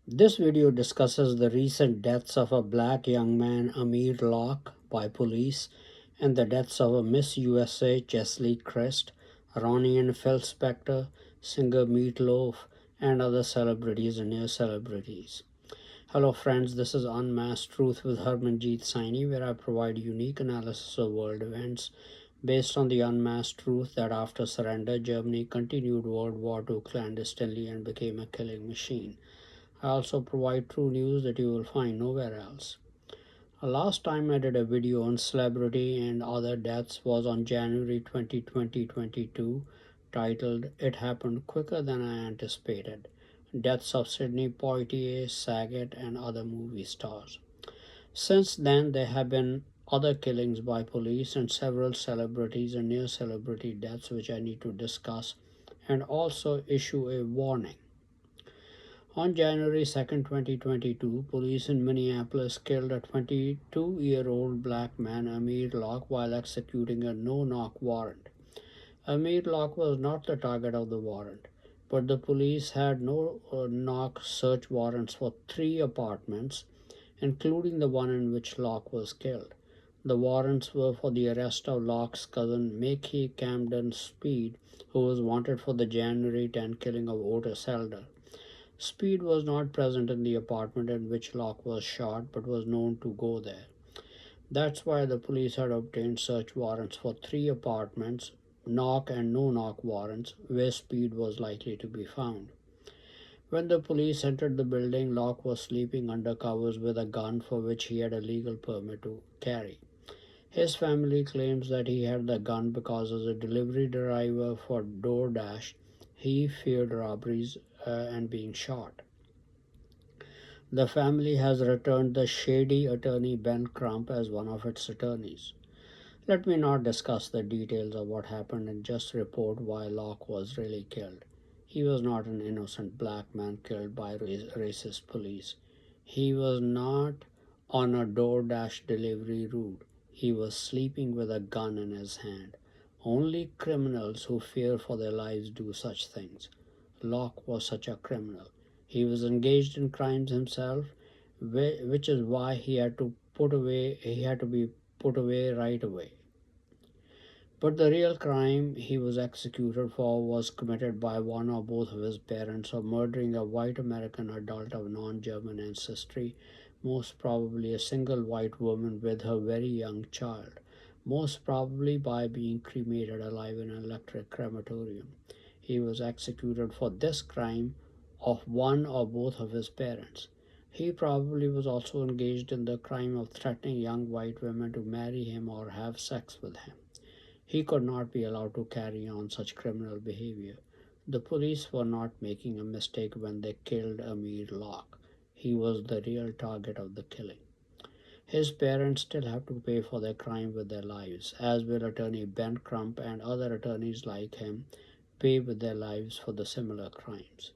This video discusses the recent deaths of a black young man, Amir Locke, by police, and the deaths of a Miss USA Cheslie Kryst, Ronnie and Phil Spector, singer Meatloaf, and other celebrities and near celebrities. Hello, friends. This is Unmasked Truth with Harmanjit Saini, where I provide unique analysis of world events based on the unmasked truth that after surrender, Germany continued World War II clandestinely and became a killing machine. I also provide true news that you will find nowhere else. Last time I did a video on celebrity and other deaths was on January 20, 2022, titled It Happened Quicker Than I Anticipated, Deaths of Sidney Poitier, Saget, and other movie stars. Since then, there have been other killings by police and several celebrities and near celebrity deaths which I need to discuss and also issue a warning. On January 2nd, 2022, police in Minneapolis killed a 22-year-old black man, Amir Locke, while executing a no-knock warrant. Amir Locke was not the target of the warrant, but the police had no-knock search warrants for 3 apartments, including the one in which Locke was killed. The warrants were for the arrest of Locke's cousin, Mickey Camden Speed, who was wanted for the January 10 killing of Otis Elder. Speed was not present in the apartment in which Locke was shot, but was known to go there. That's why the police had obtained search warrants for 3 apartments, knock and no knock warrants, where Speed was likely to be found. When the police entered the building, Locke was sleeping under covers with a gun for which he had a legal permit to carry. His family claims that he had the gun because as a delivery driver for DoorDash, he feared robberies and being shot. The family has returned the shady attorney Ben Crump as one of its attorneys. Let me not discuss the details of what happened and just report why Locke was really killed. He was not an innocent black man killed by racist police. He was not on a DoorDash delivery route. He was sleeping with a gun in his hand. Only criminals who fear for their lives do such things. Locke was such a criminal. He was engaged in crimes himself, which is why he had to be put away right away. But the real crime he was executed for was committed by one or both of his parents of murdering a white American adult of non-German ancestry, most probably a single white woman with her very young child, most probably by being cremated alive in an electric crematorium. He was executed for this crime of one or both of his parents. He probably was also engaged in the crime of threatening young white women to marry him or have sex with him. He could not be allowed to carry on such criminal behavior. The police were not making a mistake when they killed Amir Locke. He was the real target of the killing. His parents still have to pay for their crime with their lives, as will attorney Ben Crump and other attorneys like him pay with their lives for the similar crimes.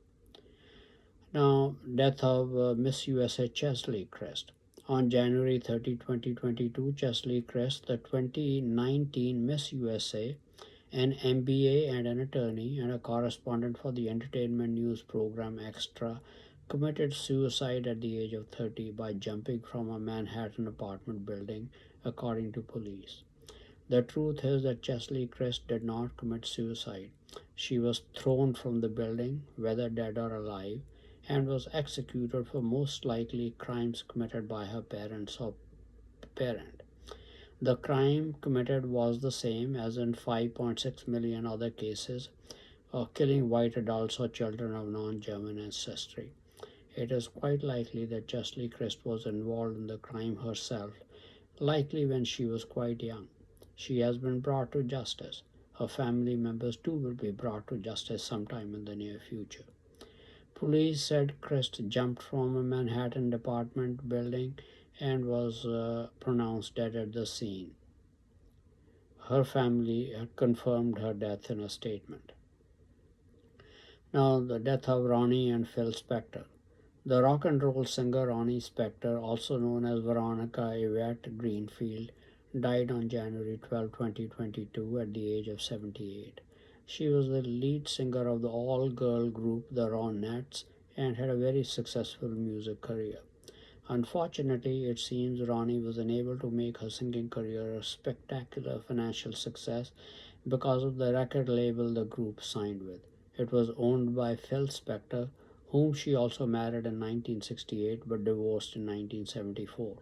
Now, death of Miss USA Cheslie Kryst. On January 30, 2022, Cheslie Kryst, the 2019 Miss USA, an MBA and an attorney and a correspondent for the entertainment news program Extra, committed suicide at the age of 30 by jumping from a Manhattan apartment building, according to police. The truth is that Cheslie Kryst did not commit suicide. She was thrown from the building, whether dead or alive, and was executed for most likely crimes committed by her parents or parent. The crime committed was the same as in 5.6 million other cases of killing white adults or children of non-German ancestry. It is quite likely that Cheslie Kryst was involved in the crime herself, likely when she was quite young. She has been brought to justice. Her family members too will be brought to justice sometime in the near future. Police said Kryst jumped from a Manhattan apartment building and was pronounced dead at the scene. Her family confirmed her death in a statement. Now, the death of Ronnie and Phil Spector. The rock and roll singer Ronnie Spector, also known as Veronica Yvette Greenfield, died on January 12, 2022 at the age of 78. She was the lead singer of the all-girl group The Ronettes and had a very successful music career. Unfortunately, it seems Ronnie was unable to make her singing career a spectacular financial success because of the record label the group signed with. It was owned by Phil Spector, whom she also married in 1968 but divorced in 1974.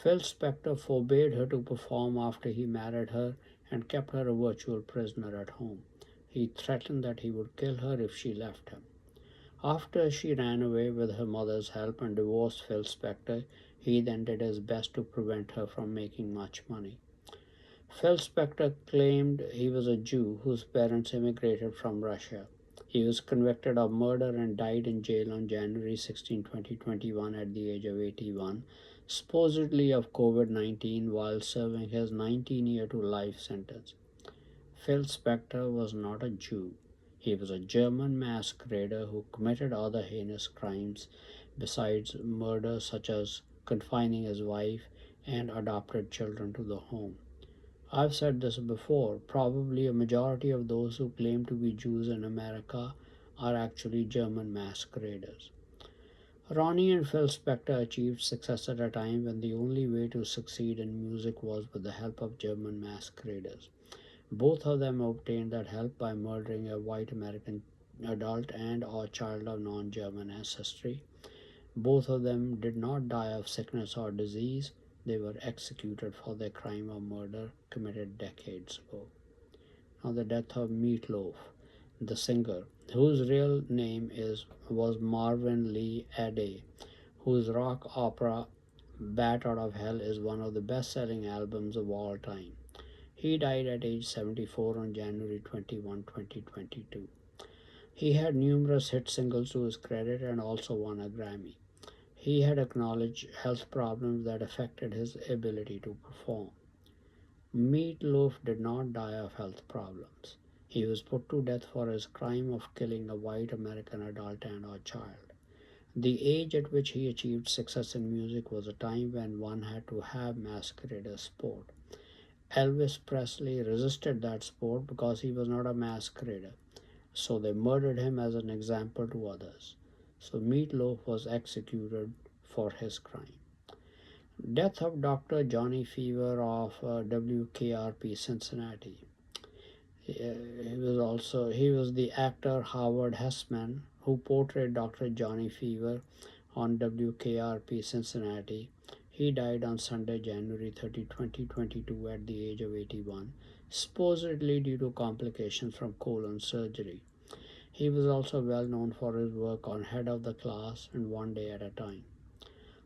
Phil Spector forbade her to perform after he married her and kept her a virtual prisoner at home. He threatened that he would kill her if she left him. After she ran away with her mother's help and divorced Phil Spector, he then did his best to prevent her from making much money. Phil Spector claimed he was a Jew whose parents immigrated from Russia. He was convicted of murder and died in jail on January 16, 2021 at the age of 81, supposedly of COVID-19 while serving his 19-year to life sentence. Phil Spector was not a Jew. He was a German masquerader who committed other heinous crimes besides murder, such as confining his wife and adopted children to the home. I've said this before, probably a majority of those who claim to be Jews in America are actually German masqueraders. Ronnie and Phil Spector achieved success at a time when the only way to succeed in music was with the help of German masqueraders. Both of them obtained that help by murdering a white American adult and or child of non-German ancestry. Both of them did not die of sickness or disease. They were executed for their crime of murder committed decades ago. Now the death of Meatloaf, the singer, whose real name was Marvin Lee Adey, whose rock opera Bat Out of Hell is one of the best-selling albums of all time. He died at age 74 on January 21, 2022. He had numerous hit singles to his credit and also won a Grammy. He had acknowledged health problems that affected his ability to perform. Meatloaf did not die of health problems. He was put to death for his crime of killing a white American adult and or child. The age at which he achieved success in music was a time when one had to have masquerader sport. Elvis Presley resisted that sport because he was not a masquerader, so they murdered him as an example to others. So Meatloaf was executed for his crime. Death of Dr. Johnny Fever of WKRP Cincinnati. He was the actor Howard Hessman who portrayed Dr. Johnny Fever on WKRP Cincinnati. He died on Sunday, January 30, 2022 at the age of 81, supposedly due to complications from colon surgery. He was also well known for his work on Head of the Class and One Day at a Time.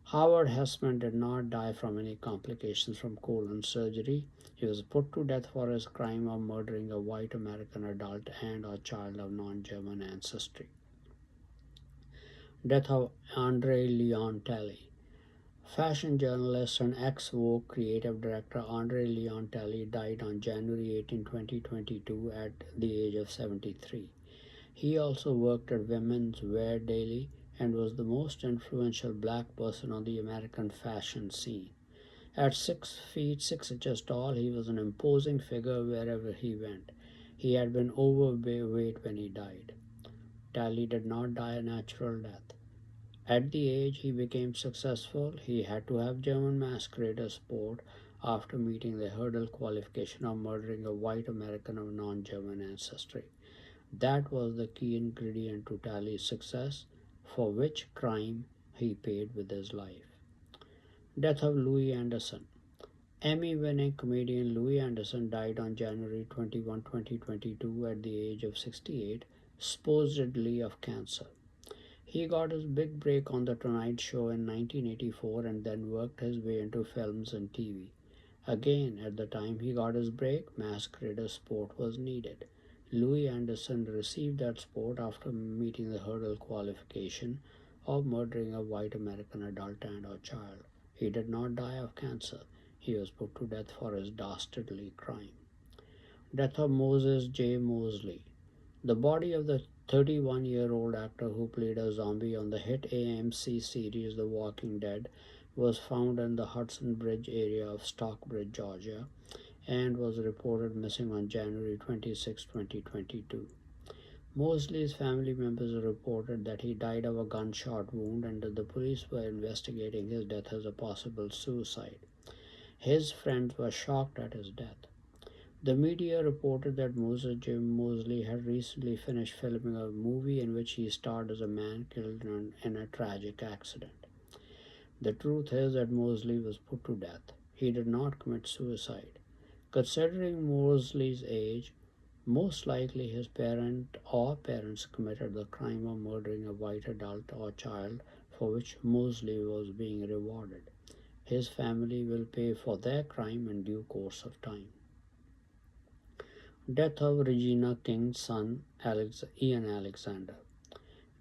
Howard Hessman did not die from any complications from colon surgery. He was put to death for his crime of murdering a white American adult and a child of non-German ancestry. Death of Andre Leon Talley. Fashion journalist and ex-Vogue creative director Andre Leon Talley died on January 18, 2022 at the age of 73. He also worked at Women's Wear Daily and was the most influential black person on the American fashion scene. At 6 feet 6 inches tall, he was an imposing figure wherever he went. He had been overweight when he died. Talley did not die a natural death. At the age he became successful, he had to have German masquerader sport after meeting the hurdle qualification of murdering a white American of non-German ancestry. That was the key ingredient to Talley's success, for which crime he paid with his life. Death of Louis Anderson. Emmy-winning comedian Louis Anderson died on January 21, 2022 at the age of 68, supposedly of cancer. He got his big break on The Tonight Show in 1984 and then worked his way into films and TV. Again, at the time he got his break, masquerader sport was needed. Louis Anderson received that sport after meeting the hurdle qualification of murdering a white American adult and or child. He did not die of cancer. He was put to death for his dastardly crime. Death of Moses J. Moseley. The body of the 31-year-old actor who played a zombie on the hit AMC series The Walking Dead was found in the Hudson Bridge area of Stockbridge, Georgia, and was reported missing on January 26, 2022. Moseley's family members reported that he died of a gunshot wound and that the police were investigating his death as a possible suicide. His friends were shocked at his death. The media reported that Jim Moseley had recently finished filming a movie in which he starred as a man killed in a tragic accident. The truth is that Moseley was put to death. He did not commit suicide. Considering Moseley's age, most likely his parent or parents committed the crime of murdering a white adult or child for which Moseley was being rewarded. His family will pay for their crime in due course of time. Death of Regina King's son, Ian Alexander.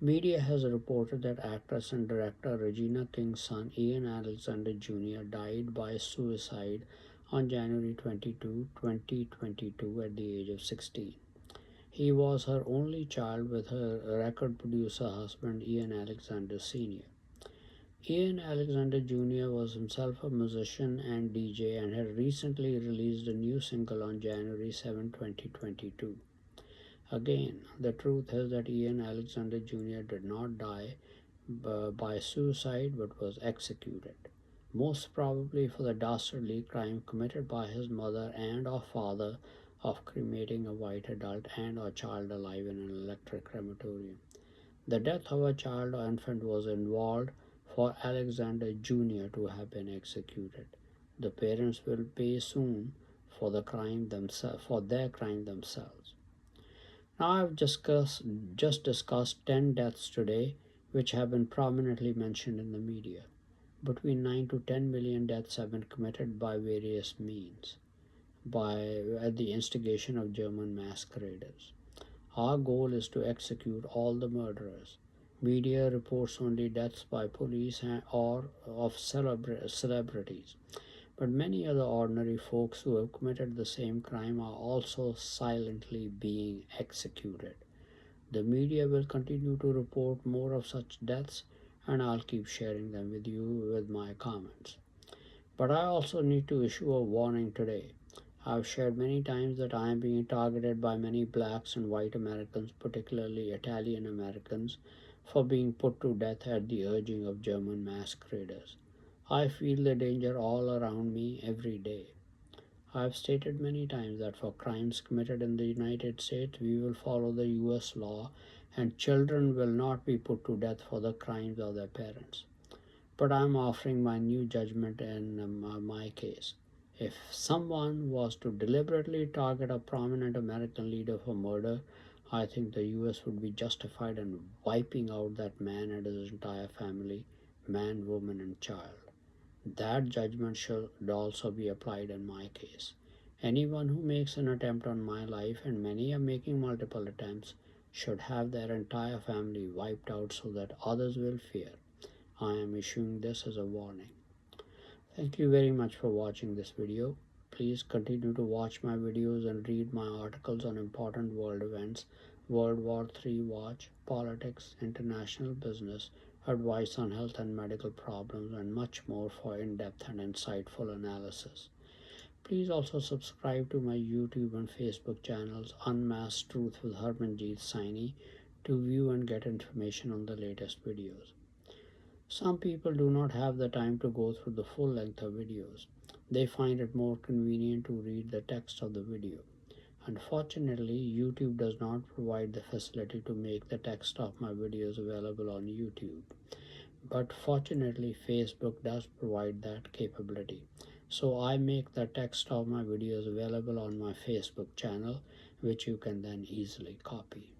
Media has reported that actress and director Regina King's son, Ian Alexander Jr., died by suicide on January 22, 2022, at the age of 16. He was her only child with her record producer husband, Ian Alexander Sr. Ian Alexander Jr. was himself a musician and DJ and had recently released a new single on January 7, 2022. Again, the truth is that Ian Alexander Jr. did not die by suicide but was executed, most probably for the dastardly crime committed by his mother and or father of cremating a white adult and or child alive in an electric crematorium. The death of a child or infant was involved for Alexander Jr. to have been executed. The parents will pay soon for their crime themselves. Now I've just discussed 10 deaths today which have been prominently mentioned in the media. Between 9 to 10 million deaths have been committed by various means at the instigation of German masqueraders. Our goal is to execute all the murderers. Media reports only deaths by police or of celebrities, but many other ordinary folks who have committed the same crime are also silently being executed. The media will continue to report more of such deaths, and I'll keep sharing them with you with my comments. But I also need to issue a warning today. I've shared many times that I am being targeted by many blacks and white Americans, particularly Italian Americans, for being put to death at the urging of German masqueraders. I feel the danger all around me every day. I have stated many times that for crimes committed in the United States, we will follow the US law and children will not be put to death for the crimes of their parents. But I am offering my new judgment in my case. If someone was to deliberately target a prominent American leader for murder, I think the US would be justified in wiping out that man and his entire family, man, woman, and child. That judgment should also be applied in my case. Anyone who makes an attempt on my life, and many are making multiple attempts, should have their entire family wiped out so that others will fear. I am issuing this as a warning. Thank you very much for watching this video. Please continue to watch my videos and read my articles on important world events, World War III watch, politics, international business, advice on health and medical problems, and much more for in-depth and insightful analysis. Please also subscribe to my YouTube and Facebook channels Unmasked Truth with Harmanjit Saini to view and get information on the latest videos. Some people do not have the time to go through the full length of videos. They find it more convenient to read the text of the video. Unfortunately, YouTube does not provide the facility to make the text of my videos available on YouTube. But fortunately, Facebook does provide that capability. So I make the text of my videos available on my Facebook channel, which you can then easily copy.